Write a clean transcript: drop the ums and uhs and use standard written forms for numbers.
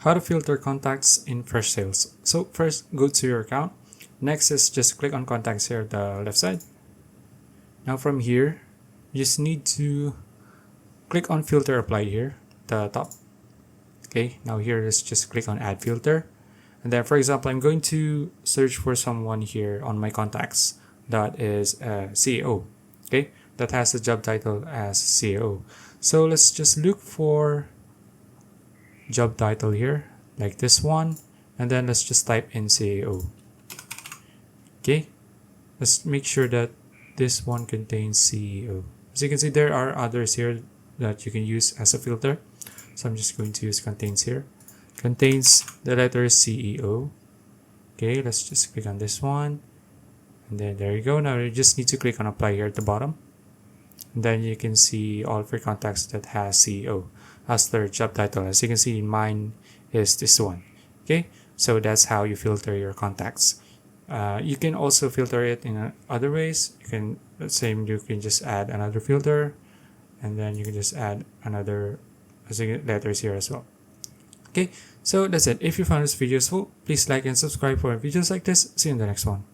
How to filter contacts in Freshsales. So first, go to your account. Next is just click on contacts here at the left side. Now from here, you just need to click on filter applied here, the top. Okay, now here is just click on add filter. And then for example, I'm going to search for someone here on my contacts that is CEO. Okay, that has the job title as CEO. So let's just look for job title here, like this one, and then let's just type in CEO. Okay, let's make sure that this one contains CEO. As you can see, there are others here that you can use as a filter. So I'm just going to use contains here. Contains the letter CEO. Okay, let's just click on this one. And then there you go. Now you just need to click on apply here at the bottom. And then you can see all of your contacts that has CEO as their job title. As you can see, mine is this one. Okay, so that's how you filter your contacts. You can also filter it in other ways. You can, let's say, you can just add another filter, and then you can just add another letters here as well. Okay, so that's it. If you found this video useful, please like and subscribe for videos like this. See you in the next one.